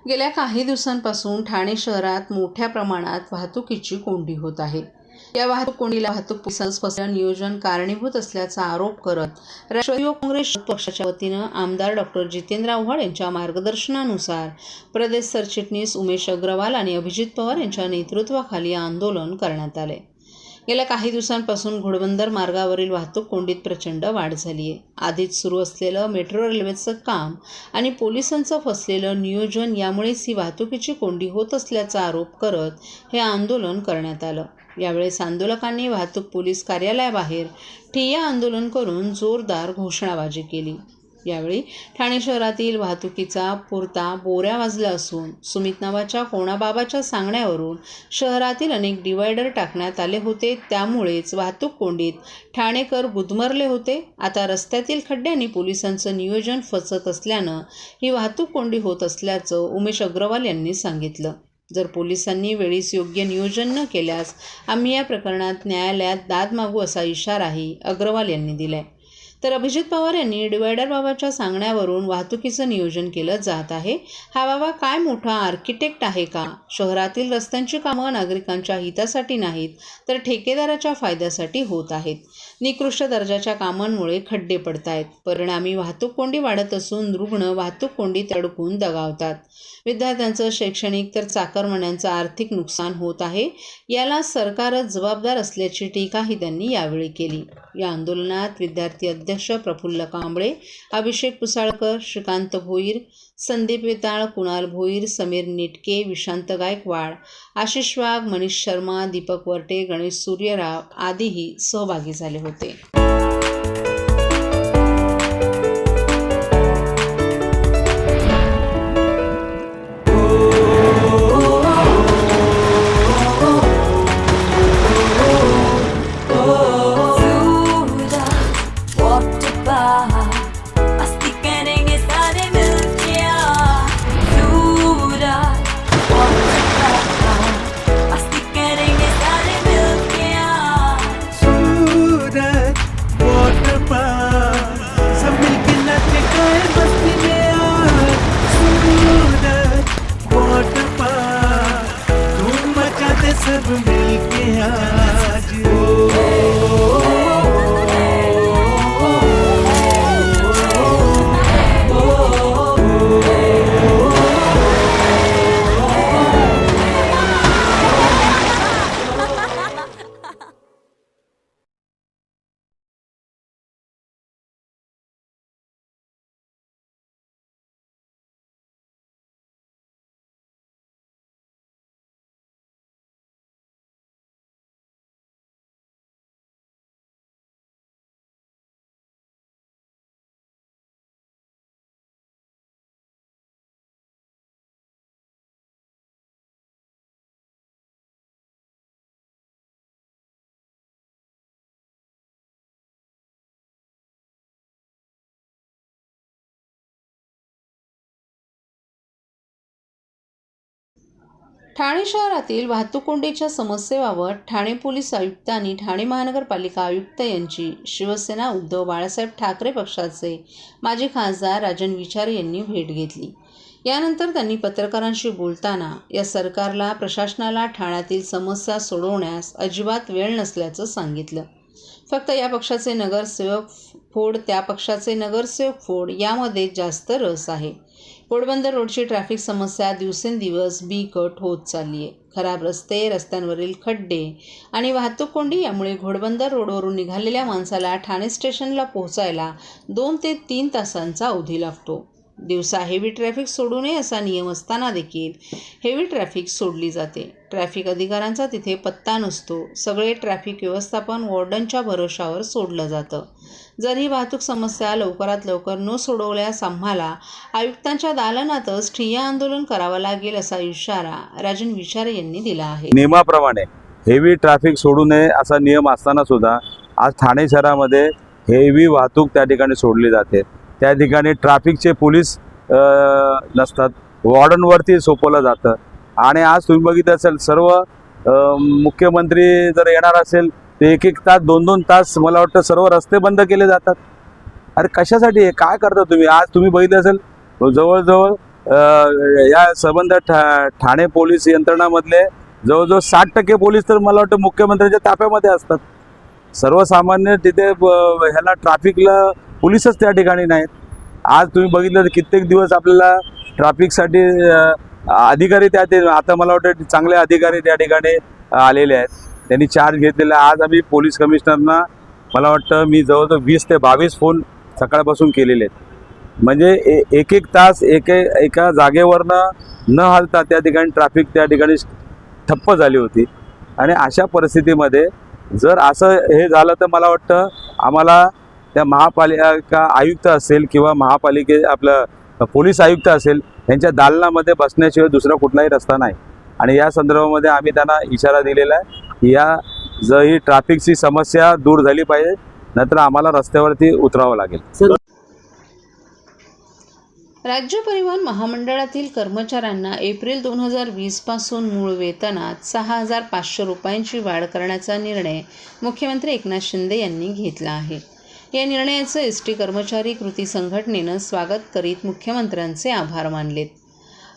गेल्या काही दिवसांपासून ठाणे शहरात मोठ्या प्रमाणात वाहतुकीची कोंडी होत आहे। या वाहतूक कोंडीला वाहतूक पोलिसांचं नियोजन कारणीभूत असल्याचा आरोप करत राष्ट्रवादी काँग्रेस पक्षाच्या वतीनं आमदार डॉ. जितेंद्र आव्हाड यांच्या मार्गदर्शनानुसार प्रदेश सरचिटणीस उमेश अग्रवाल आणि अभिजित पवार यांच्या नेतृत्वाखाली आंदोलन करण्यात आले। गेल्या काही दिवसांपासून घोडबंदर मार्गावरील वाहतूक कोंडीत प्रचंड वाढ झाली आहे। आधीच सुरू असलेलं मेट्रो रेल्वेचं काम आणि पोलिसांचं फसलेलं नियोजन यामुळेच ही वाहतुकीची कोंडी होत असल्याचा आरोप करत हे आंदोलन करण्यात आलं। यावेळेस आंदोलकांनी वाहतूक पोलीस कार्यालयाबाहेर ठिय्या आंदोलन करून जोरदार घोषणाबाजी केली। यावेळी ठाणे शहरातील वाहतुकीचा पुरता बोऱ्या वाजला असून सुमित नावाच्या कोणाबाबाच्या सांगण्यावरून शहरातील अनेक डिवायडर टाकण्यात आले होते, त्यामुळेच वाहतूक कोंडीत ठाणेकर गुदमरले होते। आता रस्त्यातील खड्डे आणि पोलिसांचं नियोजन फसत असल्यानं ही वाहतूक कोंडी होत असल्याचं उमेश अग्रवाल यांनी सांगितलं। जर पोलिसांनी वेळीच योग्य नियोजन न केल्यास आम्ही या प्रकरणात न्यायालयात दाद मागू असा इशाराही अग्रवाल यांनी दिलाय। तर अभिजित पवार यांनी डिवायडर बाबाच्या सांगण्यावरून वाहतुकीचं नियोजन केलं जात आहे। हा बाबा काय मोठा आर्किटेक्ट आहे का? शहरातील रस्त्यांची कामं नागरिकांच्या हितासाठी नाहीत तर ठेकेदाराच्या फायद्यासाठी होत आहेत। निकृष्ट दर्जाच्या कामांमुळे खड्डे पडत आहेत। परिणामी वाहतूक कोंडी वाढत असून रुग्ण वाहतूक कोंडीत अडकून दगावतात। विद्यार्थ्यांचं शैक्षणिक तर चाकरमान्यांचं आर्थिक नुकसान होत आहे। याला सरकारच जबाबदार असल्याची टीकाही त्यांनी यावेळी केली। या आंदोलनात विद्यार्थी अध्यक्ष प्रफुल्ल कांबळे, अभिषेक पुसाळकर, श्रीकांत भोईर, संदीप वेताळ, कुणाल भोईर, समीर निटके, विशांत गायकवाड, आशिष वाघ, मनीष शर्मा, दीपक वरटे, गणेश सूर्यराव आदीही सहभागी झाले होते। सब मिलके आज ठाणे शहरातील वाहतूक कोंडीच्या समस्येबाबत ठाणे पोलीस आयुक्त आणि ठाणे महानगरपालिका आयुक्त यांची शिवसेना उद्धव बाळासाहेब ठाकरे पक्षाचे माजी खासदार राजन विचारे यांनी भेट घेतली। यानंतर त्यांनी पत्रकारांशी बोलताना या सरकारला प्रशासनाला ठाण्यातील समस्या सोडवण्यास अजिबात वेळ नसल्याचं सांगितलं। फक्त या पक्षाचे नगरसेवक फोड त्या पक्षाचे नगरसेवक फोड यामध्ये जास्त रस आहे। घोडबंदर रोडची ट्रॅफिक समस्या दिवसेंदिवस बिकट होत चालली आहे। खराब रस्ते, रस्त्यांवरील खड्डे आणि वाहतूक कोंडी यामुळे घोडबंदर रोडवरून निघालेल्या माणसाला ठाणे स्टेशनला पोहोचायला 2 ते 3 तासांचा अवधी लागतो। दिवसा हेवी ट्रॅफिक सोडू नये असा नियम असताना देखील हेवी ट्रॅफिक सोडली जाते। ट्रॅफिक अधिकाऱ्यांचा तिथे पत्ता नसतो। सगळे ट्रॅफिक व्यवस्थापन वॉर्डनच्या भरोशावर सोडलं जातं। जर ही वाहतूक समस्या लवकरात लवकर न सोडवल्यास आम्हाला आयुक्तांच्या दालनातच ठिय्या आंदोलन करावं लागेल असा इशारा राजन विचारे यांनी दिला आहे। नियमाप्रमाणे हेवी ट्रॅफिक सोडू नये असा नियम असताना सुद्धा आज ठाणे शहरामध्ये हेवी वाहतूक त्या ठिकाणी सोडली जाते। त्या ठिकाणी ट्रॅफिकचे पोलीस नसतात, वॉर्डनवरती सोपवलं जातं। आणि आज तुम्ही बघितलं असेल सर्व मुख्यमंत्री जर येणार असेल ते 1-1 तास 2-2 तास मला वाटतं सर्व रस्ते बंद केले जातात। अरे कशासाठी? काय करता तुम्ही? आज तुम्ही बघितलं असेल जवळजवळ या संबंध ठाणे पोलीस यंत्रणामधले जवळजवळ 60% पोलीस तर मला वाटतं मुख्यमंत्र्यांच्या ताफ्यामध्ये असतात. सर्वसामान्य तिथे ह्याला ट्रॅफिकला पोलीसच त्या ठिकाणी नाहीत. आज तुम्ही बघितलं तर कित्येक दिवस आपल्याला ट्रॅफिकसाठी अधिकारी आता मला वाटतं चांगले अधिकारी त्या ठिकाणी आलेले आहेत, त्यांनी चार्ज घेतलेला. आज आम्ही पोलीस कमिशनरना मला वाटतं मी जवळजवळ 20 ते 22 फोन सकाळपासून केलेले आहेत. म्हणजे एक तास एका जागेवरनं न हलता त्या ठिकाणी ट्रॅफिक त्या ठिकाणी ठप्प झाली होती. आणि अशा परिस्थितीमध्ये जर असं हे झालं तर मला वाटतं आम्हाला त्या महापालिका आयुक्त असेल किंवा आपलं पोलीस आयुक्त असेल यांच्या दालनामध्ये बसण्याशिवाय दुसरा कुठलाही रस्ता नाही. आणि या संदर्भामध्ये आम्ही त्यांना इशारा दिलेला आहे जर ही ट्रॅफिकची समस्या दूर झाली पाहिजे, नंतर आम्हाला रस्त्यावरती उतरावं लागेल. राज्य परिवहन महामंडळातील कर्मचाऱ्यांना एप्रिल 2020 पासून मूळ वेतनात 6,500 रुपयांची वाढ करण्याचा निर्णय मुख्यमंत्री एकनाथ शिंदे यांनी घेतला आहे. या निर्णयाचं एसटी कर्मचारी कृती संघटनेनं स्वागत करीत मुख्यमंत्र्यांचे आभार मानलेत.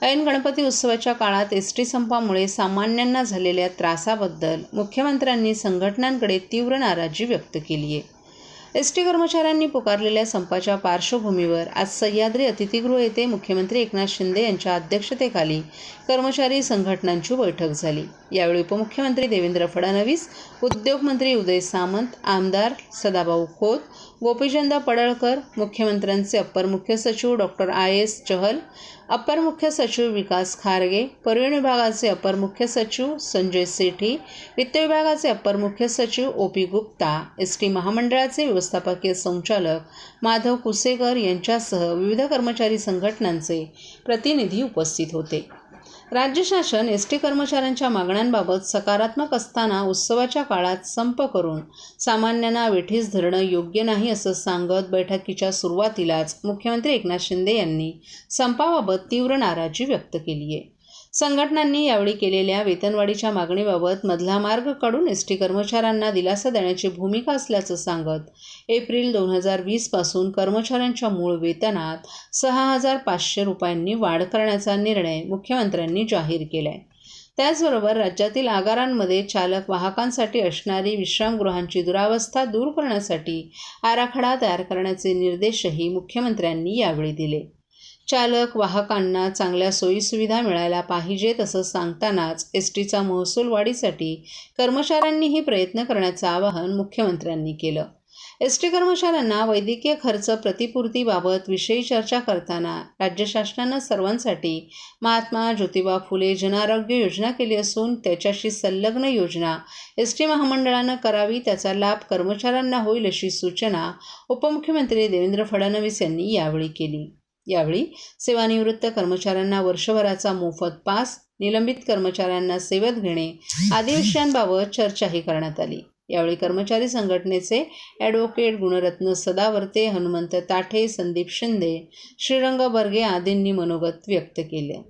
ऐन गणपती उत्सवाच्या काळात एसटी संपामुळे सामान्यांना झालेल्या त्रासाबद्दल मुख्यमंत्र्यांनी संघटनांकडे तीव्र नाराजी व्यक्त केली आहे. एसटी कर्मचाऱ्यांनी पुकारलेल्या संपाच्या पार्श्वभूमीवर आज सह्याद्री अतिथीगृह येथे मुख्यमंत्री एकनाथ शिंदे यांच्या अध्यक्षतेखाली कर्मचारी संघटनांची बैठक झाली. यावेळी उपमुख्यमंत्री देवेंद्र फडणवीस, उद्योगमंत्री उदय सामंत, आमदार सदाभाऊ खोत, गोपीचंद पडळकर, मुख्यमंत्र्यांचे अप्पर मुख्य सचिव डॉक्टर IAS चहल, अप्पर मुख्य सचिव विकास खारगे, परिवहन विभागाचे अप्पर मुख्य सचिव संजय सेठी, वित्त विभागाचे अप्पर मुख्य सचिव OP गुप्ता, एसटी महामंडळाचे व्यवस्थापकीय संचालक माधव कुसेकर यांच्यासह विविध कर्मचारी संघटनांचे प्रतिनिधी उपस्थित होते. राज्य शासन एसटी कर्मचाऱ्यांच्या मागण्यांबाबत सकारात्मक असताना उत्सवाच्या काळात संप करून सामान्यांना वेठीस धरणं योग्य नाही असं सांगत बैठकीच्या सुरुवातीलाच मुख्यमंत्री एकनाथ शिंदे यांनी संपाबाबत तीव्र नाराजी व्यक्त केली आहे. संघटनांनी यावेळी केलेल्या वेतनवाढीच्या मागणीबाबत मधला मार्ग काढून एसटी कर्मचाऱ्यांना दिलासा देण्याची भूमिका असल्याचं सांगत एप्रिल 2020 पासून कर्मचाऱ्यांच्या मूळ वेतनात 6,500 रुपयांनी वाढ करण्याचा निर्णय मुख्यमंत्र्यांनी जाहीर केला आहे. त्याचबरोबर राज्यातील आगारांमध्ये चालक वाहकांसाठी असणारी विश्रामगृहांची दुरावस्था दूर करण्यासाठी आराखडा तयार करण्याचे निर्देशही मुख्यमंत्र्यांनी यावेळी दिले. चालक वाहकांना चांगल्या सोयीसुविधा मिळायला पाहिजेत असं सांगतानाच एसटीचा महसूल वाढीसाठी कर्मचाऱ्यांनीही प्रयत्न करण्याचं आवाहन मुख्यमंत्र्यांनी केलं. एसटी कर्मचाऱ्यांना वैद्यकीय खर्च प्रतिपूर्तीबाबत विषयी चर्चा करताना राज्य शासनानं सर्वांसाठी महात्मा ज्योतिबा फुले जनआरोग्य योजना केली असून त्याच्याशी संलग्न योजना एसटी महामंडळानं करावी, त्याचा लाभ कर्मचाऱ्यांना होईल अशी सूचना उपमुख्यमंत्री देवेंद्र फडणवीस यांनी यावेळी केली. यावेळी सेवानिवृत्त कर्मचाऱ्यांना वर्षभराचा मोफत पास, निलंबित कर्मचाऱ्यांना सेवेत घेणे आदी विषयांबाबत चर्चाही करण्यात आली. यावेळी कर्मचारी संघटनेचे ॲडव्होकेट गुणरत्न सदावर्ते, हनुमंत ताठे, संदीप शिंदे, श्रीरंग बर्गे आदींनी मनोगत व्यक्त केले.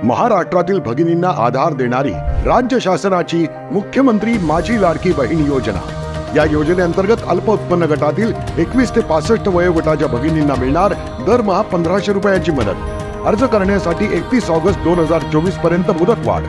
महाराष्ट्रातील भगिनींना आधार देणारी राज्य शासनाची मुख्यमंत्री माझी लाडकी बहीण योजना. या योजनेअंतर्गत अल्प उत्पन्न गटातील 21 ते 65 वयोगटाच्या भगिनींना मिळणार दरमहा 1,500 रुपयांची मदत. अर्ज करण्यासाठी 31 ऑगस्ट 2024 पर्यंत मुदतवाढ.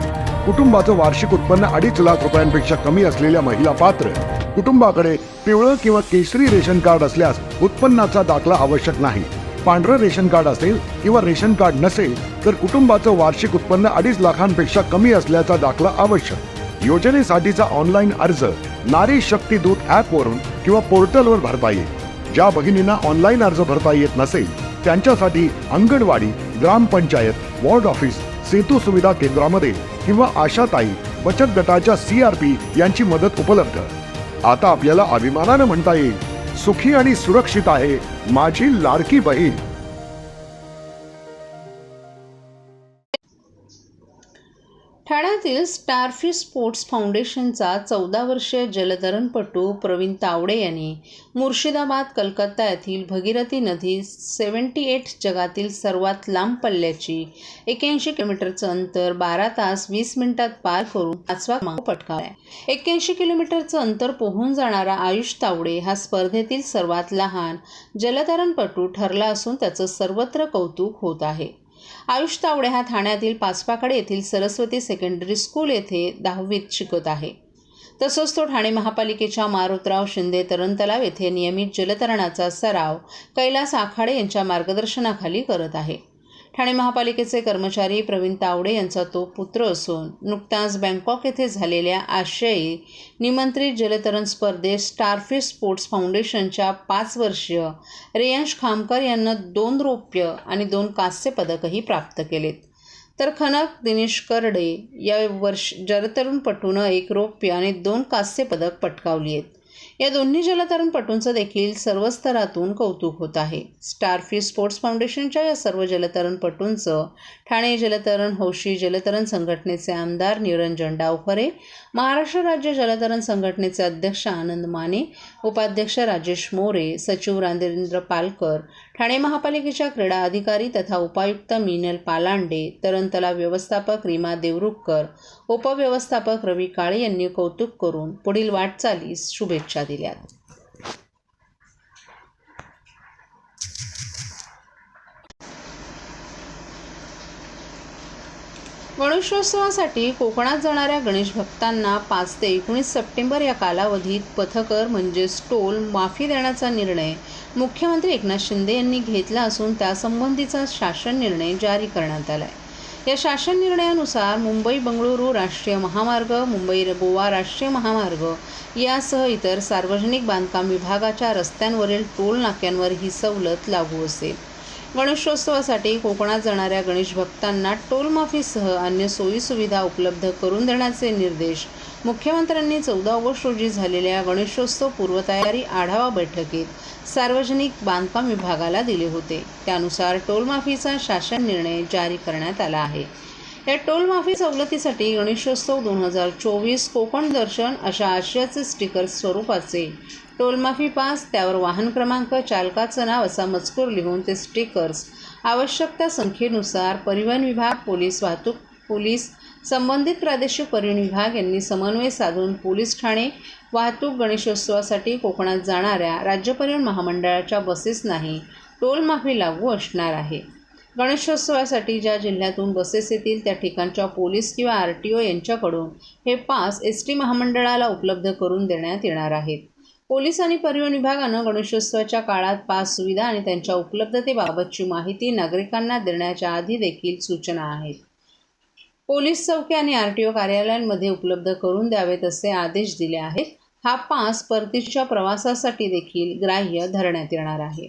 कुटुंबाचं वार्षिक उत्पन्न 2.5 लाख रुपयांपेक्षा कमी असलेल्या महिला पात्र. कुटुंबाकडे पिवळं किंवा केशरी रेशन कार्ड असल्यास उत्पन्नाचा दाखला आवश्यक नाही. पांढरं रेशन कार्ड असेल किंवा रेशन कार्ड नसेल तर कुटुंबाचं वार्षिक उत्पन्न 2.5 लाखांपेक्षा कमी असल्याचा दाखला आवश्यक. योजनेसाठीचा ऑनलाईन अर्ज नारी शक्ती दूत ॲपवरून किंवा पोर्टलवर भरता येईल. ज्या भगिनींना ऑनलाईन अर्ज भरता येत नसेल त्यांच्यासाठी अंगणवाडी, ग्रामपंचायत, वॉर्ड ऑफिस, सेतू सुविधा केंद्रामध्ये किंवा आशाताई बचत गटाच्या CRP यांची मदत उपलब्ध. आता आपल्याला अभिमानानं म्हणता येईल, सुखी आणि सुरक्षित आहे माझी लाडकी बहीण. ठाण्यातील स्टारफिश स्पोर्ट्स फाउंडेशनचा 14 वर्षीय जलतरणपटू प्रवीण तावडे यांनी मुर्शिदाबाद कलकत्ता येथील भगीरथी नदी 78 जगातील सर्वात लांब पल्ल्याची 81 किलोमीटरचं अंतर 12 तास 20 मिनिटात पार करून 5वा क्रमांक पटकावला. 81 किलोमीटरचं अंतर पोहून जाणारा आयुष तावडे हा स्पर्धेतील सर्वात लहान जलतरणपटू ठरला असून त्याचं सर्वत्र कौतुक होत आहे. आयुष तावडे हा ठाण्यातील पाचपाकडे येथील सरस्वती सेकंडरी स्कूल येथे 10वीत शिकत आहे. तसंच तो ठाणे महापालिकेच्या मारुतराव शिंदे तरण तलाव येथे नियमित जलतरणाचा सराव कैलास आखाडे यांच्या मार्गदर्शनाखाली करत आहे. ठाणे महापालिकेचे कर्मचारी प्रवीण तावडे यांचा तो पुत्र असून नुकताच बँकॉक येथे झालेल्या आशियाई निमंत्रित जलतरण स्पर्धेत स्टारफिश स्पोर्ट्स फाउंडेशनच्या 5 वर्षीय रेयांश खामकर यांना 2 रौप्य आणि 2 कांस्य पदकही प्राप्त केलेत. तर खनक दिनेश करडे या जलतरणपटूनं 1 रौप्य आणि 2 कांस्य पदक पटकावली आहेत. या दोन्ही जलतरणपटूंचं देखील सर्व स्तरातून कौतुक होत आहे. स्टारफिश स्पोर्ट्स फाउंडेशनच्या या सर्व जलतरणपटूंचं ठाणे जलतरण हौशी जलतरण संघटनेचे आमदार निरंजन डावखरे, महाराष्ट्र राज्य जलतरण संघटनेचे अध्यक्ष आनंद माने, उपाध्यक्ष राजेश मोरे, सचिव राजेंद्र पालकर, ठाणे महापालिकेच्या क्रीडा अधिकारी तथा उपायुक्त मीनल पालांडे, तरण तलाव व्यवस्थापक रीमा देवरुखकर, उपव्यवस्थापक रवी काळे यांनी कौतुक करून पुढील वाटचालीस शुभेच्छा दिल्यात. गणेशोत्सवासाठी कोकणात जाणाऱ्या गणेश भक्तांना 5 ते 19 सप्टेंबर या कालावधीत पथकर म्हणजेच टोल माफी देण्याचा निर्णय मुख्यमंत्री एकनाथ शिंदे यांनी घेतला असून त्यासंबंधीचा शासन निर्णय जारी करण्यात आला आहे. या शासन निर्णयानुसार मुंबई बंगळुरू राष्ट्रीय महामार्ग, मुंबई गोवा राष्ट्रीय महामार्ग यासह इतर सार्वजनिक बांधकाम विभागाच्या रस्त्यांवरील टोल नाक्यांवर ही सवलत लागू असेल. गणेशोत्सवासाठी कोकणात जाणाऱ्या गणेश भक्तांना टोलमाफीसह अन्य सोयीसुविधा उपलब्ध करून देण्याचे निर्देश मुख्यमंत्र्यांनी 14 ऑगस्ट रोजी झालेल्या गणेशोत्सव पूर्वतयारी आढावा बैठकीत सार्वजनिक बांधकाम विभागाला दिले होते. त्यानुसार टोलमाफीचा शासन निर्णय जारी करण्यात आला आहे. या टोलमाफी सवलतीसाठी गणेशोत्सव 2024 कोकण दर्शन अशा आशयाचे स्टिकर स्वरूपाचे टोलमाफी पास, त्यावर वाहन क्रमांक, चालकाचं नाव असा मजकूर लिहून ते स्टिकर्स आवश्यक त्या संख्येनुसार परिवहन विभाग, पोलीस, वाहतूक पोलीस, संबंधित प्रादेशिक परिवहन विभाग यांनी समन्वय साधून पोलीस ठाणे वाहतूक गणेशोत्सवासाठी कोकणात जाणाऱ्या राज्य परिवहन महामंडळाच्या बसेसनाही टोलमाफी लागू असणार आहे. गणेशोत्सवासाठी ज्या जिल्ह्यातून बसेस येतील त्या ठिकाणच्या पोलीस किंवा RTO यांच्याकडून हे पास ST महामंडळाला उपलब्ध करून देण्यात येणार आहेत. पोलीस आणि परिवहन विभागानं गणेशोत्सवाच्या काळात पास सुविधा आणि त्यांच्या उपलब्धतेबाबतची माहिती नागरिकांना देण्याच्या आधी देखील सूचना आहेत. पोलीस चौकी आणि RTO कार्यालयांमध्ये उपलब्ध करून द्यावेत असे आदेश दिले आहेत. हा पास परतीच्या प्रवासासाठी देखील ग्राह्य धरण्यात येणार आहे.